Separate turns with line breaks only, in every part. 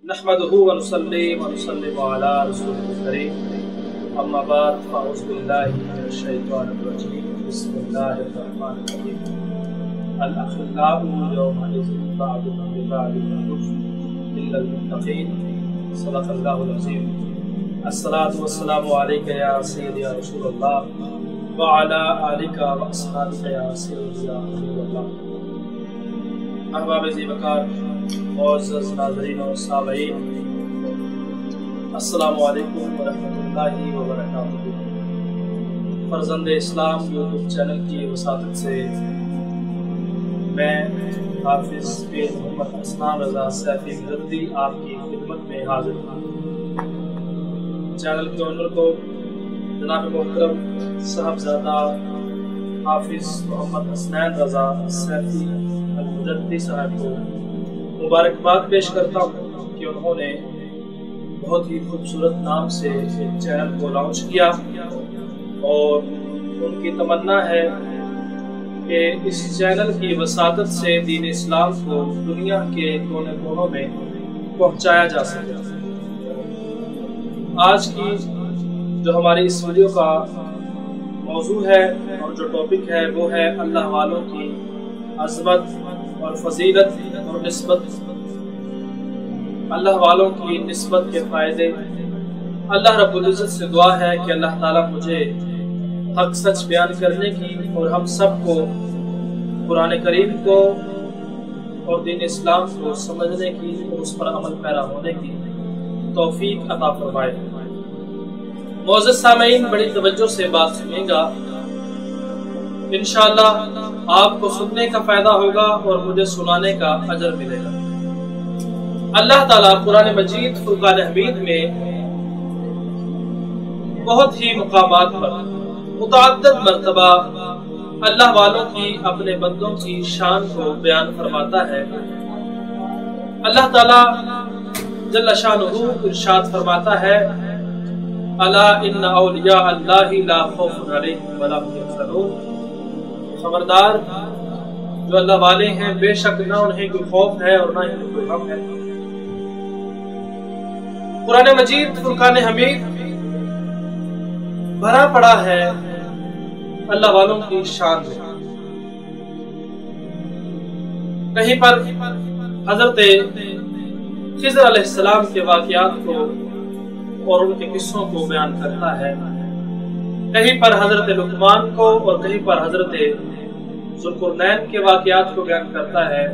नहमदुहु व नुसल्ली व नुसल्लिमु अला रसूलिल करीम अम्मा बाद फ़अऊज़ु बिल्लाहि मिनश शैतानिर रजीम बिस्मिल्लाहिर रहमानिर रहीम अल अखिल्लाउ यौमइज़िन बअदुहुम लिबअदिन अदुव्वुन इल्लल मुत्तक़ीन सदक़ल्लाहुल अज़ीम। अस्सलातु वस्सलामु अलैका या सय्यदी या रसूलल्लाह व अला आलिका व अस्हाबिका या सय्यदी या हबीबल्लाह। अहबाब ज़ीवकार मुअज़्ज़ज़ नाज़रीन और सामीईन, अस्सलामु अलैकुम व रहमतुल्लाहि व बरकातुहू। फर्जंद इस्लाम यूट्यूब चैनल की वसातत से मैं हाफिज़ पीर मोहम्मद हसनान रज़ा सैफी मुजद्दी आपकी खिदमत में हाजिर हूँ। चैनल के ओनर को जनाब मोहतरम साहबजादा हाफिज़ मोहम्मद हसनान रज़ा सैफी मुजद्दी साहब को मुबारकबाद पेश करता हूँ कि उन्होंने बहुत ही खूबसूरत नाम से एक चैनल को लॉन्च किया और उनकी तमन्ना है कि इस चैनल की वसातत से दीन इस्लाम को दुनिया के कोने कोनों में पहुँचाया जा सके। आज की जो हमारी इस वीडियो का मौजू है और जो टॉपिक है वो है अल्लाह वालों की अज़मत और फजीलत और निस्बत, अल्लाह वालों की निस्बत के फ़ायदे। अल्लाह रब्बुल इज़्ज़त से दुआ है कि अल्लाह ताला मुझे हक सच बयान करने की और हम सब को कुरान करीम को और दीन इस्लाम को समझने की और उस पर अमल पैरा होने की तौफीक अता फरमाए। मुअज़्ज़ज़ सामीईन, बड़ी तवज्जो से बात सुनिएगा। इंशाअल्लाह आपको सुनने का फायदा होगा और मुझे सुनाने का अजर मिलेगा। अल्लाह ताला कुरान मजीद फुरकान हमीद में बहुत ही मुकामात पर मुतअद्दिद मर्तबा अल्लाह वालों की अपने बंदों की शान को बयान फरमाता है। अल्लाह ताला जल्ल शानुहु इरशाद फरमाता है, अला इन्ना औलिया अल्लाहि ला खौफुन अलैहिम व ला हुम यहज़नून। खबरदार, जो अल्लाह वाले हैं बेशक ना उन्हें कोई खौफ है और ना ही कोई गम है। कुरान मजीद फुरकान हमीद भरा पड़ा है अल्लाह वालों की शान में। कहीं पर हजरत खिज़र अलैहिस्सलाम के वाक़यात को और उनके किस्सों को बयान करता है, कहीं पर हजरत लुकमान को और कहीं पर हजरत ज़ुल्कुरनैन के वाक़यात को बयान करता है,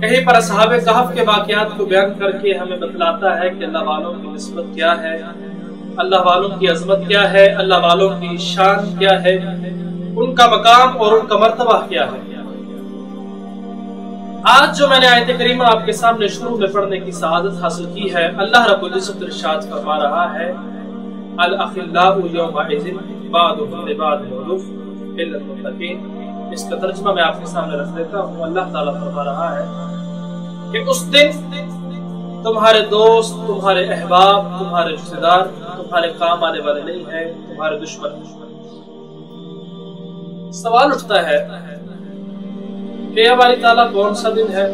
कहीं पर असहाबे कहफ के वाक़यात को बयान करके हमें बतलाता है कि अल्लाह वालों की निस्बत क्या है, अल्लाह वालों की अज़मत क्या है, अल्लाह वालों की शान क्या है, उनका मकाम और उनका मर्तबा क्या है। आज जो मैंने आयत करीमा आपके सामने शुरू में पढ़ने की सआदत हासिल की है, अल्लाह रब्बुल इज़्ज़त इरशाद फरमा रहा है, अल अखिल्लाउ यौमइज़िन बअदुहुम लिबअदिन अदुव्वुन इल्लल मुत्तक़ीन। इसका तर्जुमा मैं आपके सामने रख देता हूँ। अल्लाह ताला फरमा रहा है कि उस दिन तुम्हारे दोस्त, तुम्हारे अहबाब, तुम्हारे रिश्तेदार तुम्हारे काम आने वाले नहीं है, तुम्हारे दुश्मन। सवाल उठता है कि या बारी ताला कौन सा दिन है?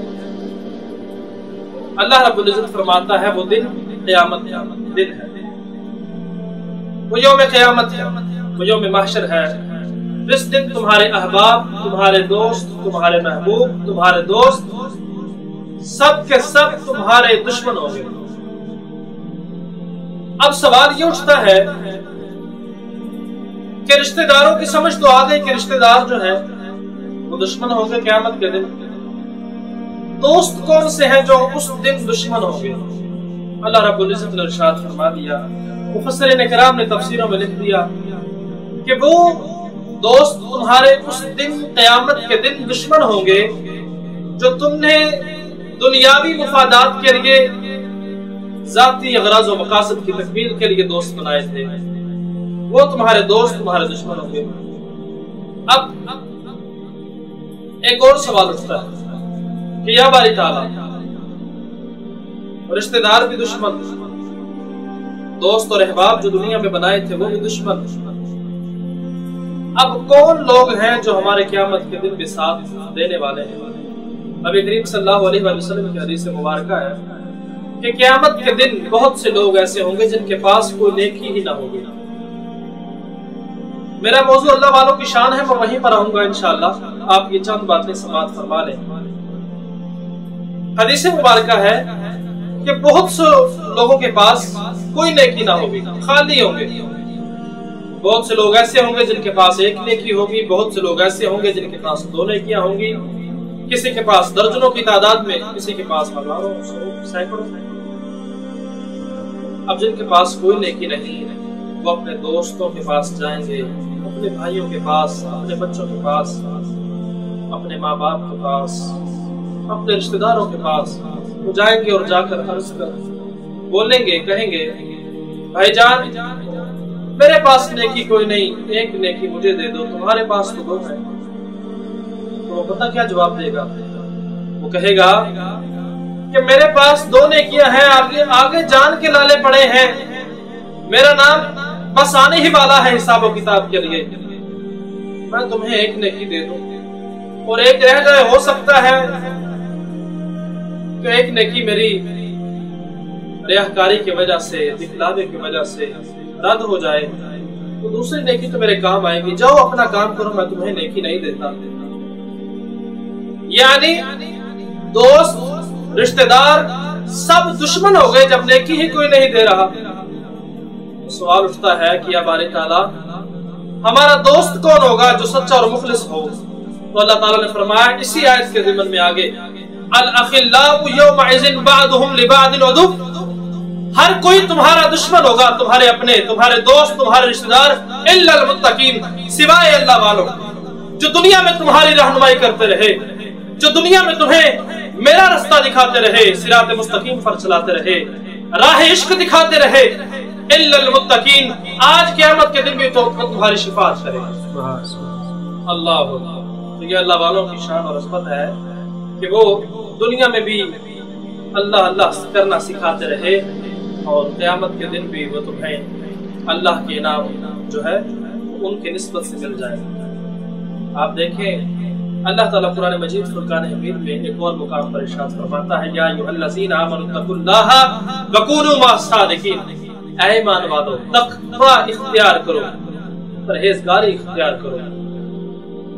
अल्लाह रब्बुल इज़्ज़त फरमाता है वो दिन क़यामत का दिन है, वो यौम क़यामत है, वो यौम महशर है। इस दिन तुम्हारे अहबाब, तुम्हारे दोस्त, तुम्हारे महबूब, तुम्हारे दोस्त सब के सब तुम्हारे दुश्मन होंगे। अब सवाल ये उठता है कि रिश्तेदारों की समझ तो आ गई कि रिश्तेदार जो है वो दुश्मन होंगे क़यामत के दिन। दोस्त कौन से हैं जो उस दिन दुश्मन होंगे? अल्लाह रब्बुल इज़्ज़त ने इरशाद फरमा दिया, मुफस्सिरीन किराम ने तफसीरों में लिख दिया कि वो दोस्त तुम्हारे उस दिन क़यामत के दिन दुश्मन होंगे जो तुमने दुनियावी मुफादात के लिए, ज़ाती गरज़ व मकासद की तकमील के लिए दोस्त बनाए थे, वो तुम्हारे दोस्त तुम्हारे दुश्मन होंगे। अब एक और सवाल उठता है कि या बारी ताला, रिश्तेदार भी दुश्मन, दोस्त और अहबाब जो दुनिया में बनाए थे वो भी दुश्मन। अब कौन लोग हैं जो हमारे क़यामत के दिन भी साथ देने वाले हैं? नबी करीम सल्लल्लाहु अलैहि वसल्लम की हदीस मुबारक है کہ قیامت کے دن بہت سے لوگ ایسے ہوں گے جن کے پاس کوئی نیکی ہی نہ ہوگی. میرا موضوع اللہ والوں کی شان ہے، میں وہیں پر آؤں گا انشاءاللہ. آپ یہ چند باتیں سماعت فرما لیں. حدیث مبارکہ ہے کہ بہت سے لوگوں کے پاس کوئی نیکی نہ ہوگی، خالی ہوں گے. بہت سے لوگ ایسے ہوں گے جن کے پاس ایک نیکی ہوگی، بہت سے لوگ ایسے ہوں گے جن کے پاس 2 نیکیاں ہوں گی، کسی کے پاس درجنوں کی تعداد میں، کسی کے پاس ہزاروں، سینکڑوں. اب جن کے پاس کوئی نیکی نہیں، وہ اپنے دوستوں کے پاس جائیں گے، اپنے بھائیوں کے پاس، اپنے بچوں کے پاس، اپنے ماں باپ کے پاس، اپنے رشتہ داروں کے پاس وہ جائیں گے اور جا کر عرض کر بولیں گے، کہیں گے بھائی جان میرے پاس نیکی کوئی نہیں، ایک نیکی مجھے دے دو، تمہارے پاس تو 2 ہے. تو وہ پتہ کیا جواب دے گا؟ وہ کہے گا کہ میرے پاس 2 نیکیاں ہیں، آگے جان کے لالے پڑے ہیں، میرا نام بس آنے ہی والا ہے حساب و کتاب کے لیے، میں تمہیں ایک نیکی دے دوں اور ایک رہ جائے. ہو سکتا ہے کہ ایک نیکی میری ریاکاری کی وجہ سے، دکھلاوے کی وجہ سے رد ہو جائے، تو دوسری نیکی تو میرے کام آئے گی. جاؤ اپنا کام کرو، میں تمہیں نیکی نہیں دیتا. یعنی دوست، رشتہ دار سب دشمن ہو گئے جب نیکی ہی کوئی نہیں دے رہا. سوال اٹھتا ہے کہ یا باری تعالیٰ ہمارا دوست کون ہوگا جو سچا اور مخلص ہو؟ تو اللہ تعالیٰ نے فرمایا اسی آیت کے ضمن میں آگے، الاخلاء یومئذ بعضهم لبعض عدو، ہر کوئی تمہارا دشمن ہوگا، تمہارے اپنے، تمہارے دوست، تمہارے رشتہ دار، الا المتقین، سوائے اللہ والوں جو دنیا میں تمہاری رہنمائی کرتے رہے، جو دنیا میں تمہیں میرا رستہ دکھاتے رہے، صراط مستقیم پر چلاتے رہے، راہ عشق دکھاتے رہے. الا المتقین، آج قیامت کے دن بھی تو تمہاری شفاعت کرے. اللہ تو یہ اللہ والوں کی شان اور عظمت ہے کہ وہ دنیا میں بھی اللہ اللہ کرنا سکھاتے رہے اور قیامت کے دن بھی وہ تمہیں اللہ کے انعام جو ہے ان کے نسبت سے مل جائے. آپ دیکھیں اللہ تعالیٰ قرآن مجید فرقان حمید میں ایک اور مقام پر ارشاد فرماتا ہے، یا ایھا الذین آمنوا اتقوا اللہ وکونوا مع الصادقین، اے ایمان والو تقوی اختیار کرو، پرہیزگاری اختیار کرو،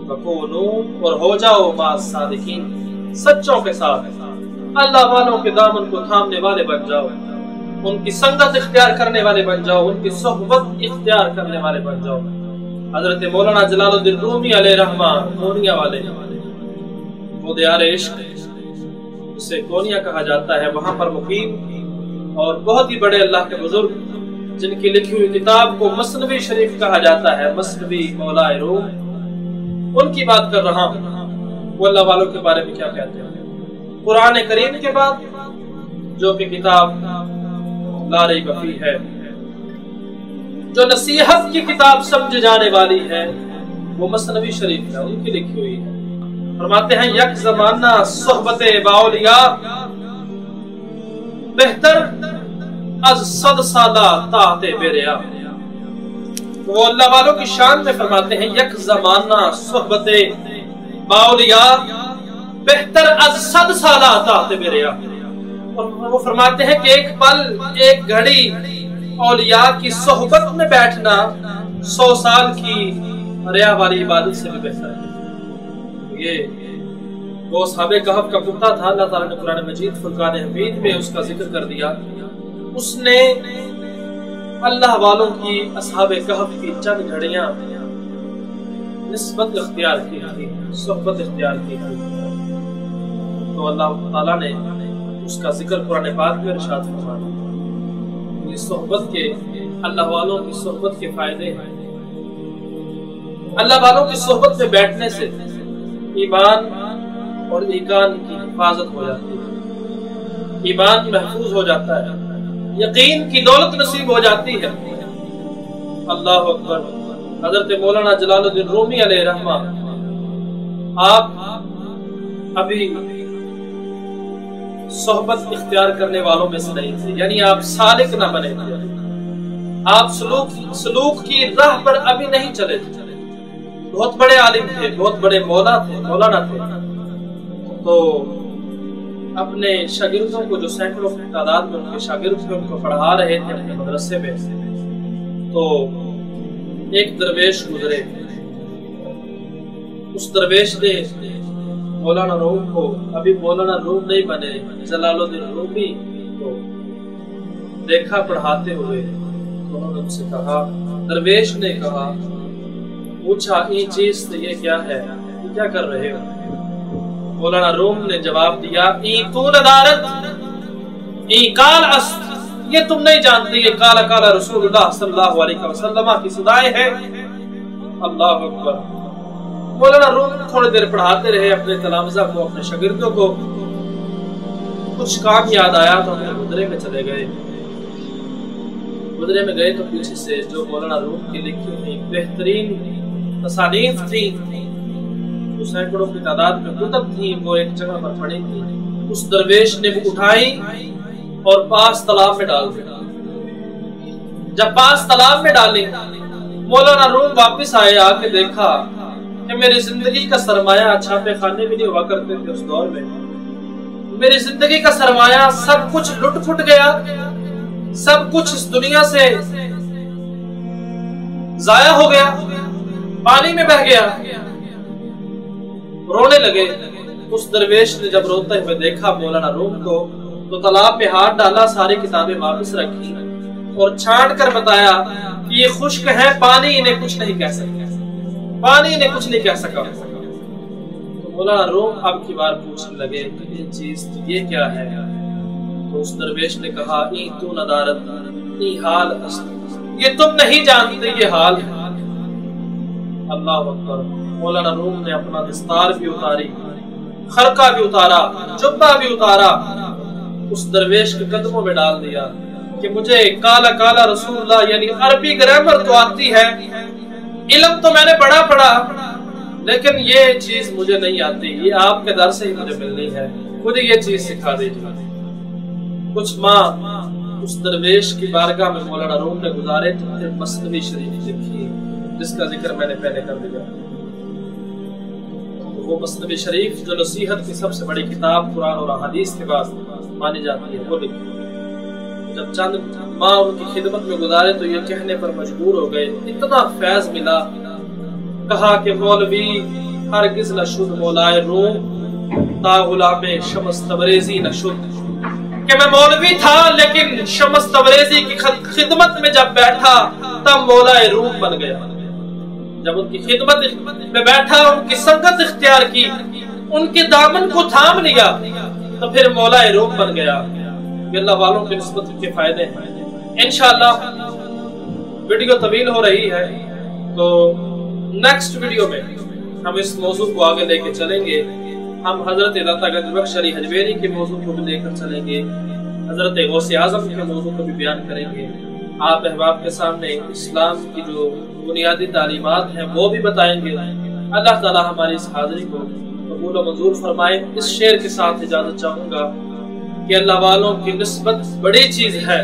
وکونوا اور ہو جاؤ مع الصادقین، سچوں کے ساتھ، اللہ والوں کے دامن کو تھامنے والے بن جاؤ، ان کی سنگت اختیار کرنے والے بن جاؤ، ان کی صحبت اختیار کرنے والے بن جاؤ. حضرت مولانا جلال الدین رومی علیہ رحمہ کونیا والے، وہ دیار عشق جسے کونیا کہا جاتا ہے، وہاں پر مقیم اور بہت ہی بڑے اللہ کے بزرگ جن کی لکھی ہوئی کتاب کو مثنوی شریف کہا جاتا ہے، مثنوی مولا روم، ان کی بات کر رہا ہوں. وہ اللہ والوں کے بارے میں کیا کہتے ہیں؟ قرآن کریم کے بعد جو کہ کتاب لا ریب فیہ ہے، جو نصیحت کی کتاب سمجھے جانے والی ہے، وہ مثنوی شریف ہے، ان کی لکھی ہوئی ہے. فرماتے ہیں یک زمانہ صحبت باولیاء بہتر از 100 سالہ طاعت بریا. وہ اللہ والوں کی شان میں فرماتے ہیں یک زمانہ صحبت باولیاء بہتر از 100 سالہ طاعت بریا. اور وہ فرماتے ہیں کہ ایک پل، ایک گھڑی اولیاء کی صحبت میں بیٹھنا 100 سال کی ریا والی عبادت سے بھی بہتر ہے. یہ وہ اصحاب کہف کا کتا تھا، اللہ تعالیٰ نے قرآن مجید فرقان حمید میں اس کا ذکر کر دیا. اس نے اللہ والوں کی اصحاب کہف کی چند گھڑیاں نسبت اختیار کی تھی، صحبت اختیار کی تھی. تو اللہ تعالیٰ نے اس کا ذکر قرآن پاک میں ارشاد فرمایا. اس صحبت کے، اللہ والوں کی صحبت کے فائدے ہیں. اللہ والوں کی صحبت میں بیٹھنے سے ایمان اور ایقان کی حفاظت ہو جاتی ہے، ایمان محفوظ ہو جاتا ہے، یقین کی دولت نصیب ہو جاتی ہے. اللہ اکبر. حضرت مولانا جلال الدین رومی علیہ رحمہ آپ ابھی صحبت اختیار کرنے والوں میں سے نہیں تھے، یعنی آپ سالک نہ بنے تھے، آپ سلوک کی راہ پر ابھی نہیں چلے تھے. بہت بڑے عالم تھے، بہت بڑے مولانا تھے. تو अपने शागिर्दों को, जो सैकड़ों की तादाद में उनके शागिर्द थे, उनको पढ़ा रहे थे अपने मदरसे में, तो एक दरवेश गुजरे। उस दरवेश ने मौलाना रूम को, अभी मौलाना रूम नहीं बने, जलालुद्दीन रूमी को देखा पढ़ाते हुए। उन्होंने उनसे कहा, दरवेश ने कहा, पूछा, ये चीज तो ये क्या है, ये क्या कर रहे हो? मौलाना रूम ने जवाब दिया, ये तुम नहीं जानते, ये काला काला रसूलुल्लाह सल्लल्लाहु अलैहि वसल्लम की सदाएं हैं। अल्लाह अकबर। मौलाना रूम थोड़ी देर पढ़ाते रहे अपने तलामजा को, अपने शागिर्दों को। कुछ काम याद आया तो अपने गुदरे में चले गए। गुदरे में गए तो पीछे से जो मौलाना रूम की लिखी हुई बेहतरीन तसानीफ थी, जो सैकड़ों की तादाद में कुतब थी, वो एक जगह पर पड़ी थी। उस दरवेश ने वो उठाई और पास तालाब में डाल दी। जब पास तालाब में डाली, मौलाना रूम वापस आए, आके देखा कि मेरी जिंदगी का सरमाया, छापे खाने भी नहीं हुआ करते थे उस दौर में, मेरी जिंदगी का सरमाया सब कुछ लुट फुट गया, सब कुछ इस दुनिया से जाया हो गया, पानी में बह गया। रोने लगे। उस दरवेश ने जब रोते हुए देखा मौलाना रूम को, तो तालाब में हाथ डाला, सारी किताबें वापस रखी और छांट कर बताया कि ये खुश्क है, पानी इन्हें कुछ नहीं कह सकता, पानी इन्हें कुछ नहीं कह सका। तो मौलाना रूम अब की बार पूछने लगे, ये चीज तो ये क्या है? तो उस दरवेश ने कहा, ई तू नदारत, ई हाल, ये तुम नहीं जानते, ये हाल है। अल्लाह अकबर। मौलाना रूम ने अपना दस्तार भी उतारी, खरका भी उतारा, जुब्बा भी उतारा, उस दरवेश के कदमों में डाल दिया कि मुझे काला काला रसूलुल्लाह यानी अरबी ग्रामर तो आती है, इल्म तो मैंने बड़ा पढ़ा, लेकिन ये चीज मुझे नहीं आती, ये आपके दर से ही मुझे मिलनी है, खुद ये चीज सिखा दीजिए। कुछ माह उस दरवेश की बारगाह में मौलाना रूम ने गुजारे तो फिर मसनवी शरीफ लिखी, जिसका जिक्र मैंने पहले कर दिया। तो वो मसनवी शरीफ जो नसीहत की सबसे बड़ी किताब कुरान और हदीस के बाद मानी जाती है, वो लिखी। जब चंद माँ उनकी खिदमत में गुजारे तो ये कहने पर मजबूर हो गए, इतना फैज मिला, कहा कि मौलवी हरगिज़ न शुद्ध मौलाए रूम ता गुलामे शम्स तबरेज़ी न शुद्ध, कि मैं मौलवी था लेकिन शम्स तबरेज़ी की खिदमत में जब बैठा तब मौलाए रूम बन गया। जब उनकी खिदमत में बैठा, उनकी संगत इख्तियार की, उनके दामन को थाम लिया, तो फिर मौलाए रूम बन गया। अल्लाह वालों की निस्बत के फायदे हैं। इंशाअल्लाह वीडियो तवील हो रही है, तो नेक्स्ट वीडियो में हम इस मौजू को आगे लेके चलेंगे। हम हजरत दाता गंज बख्श अली हजवेरी के मौजू को भी लेकर चलेंगे, हजरत गौसे आजम के मौजू को भी बयान करेंगे। आप अहबाब के सामने इस्लाम की जो बुनियादी तालीमात हैं वो भी बताएंगे। अल्लाह ताला हमारी इस हाजिरी को कबूल व मंजूर फरमाए। इस शेर के साथ इजाजत चाहूंगा कि अल्लाह वालों की निस्बत बड़ी चीज है,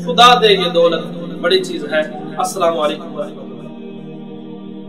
खुदा दे ये दौलत बड़ी चीज है। अस्सलाम वालेकुम।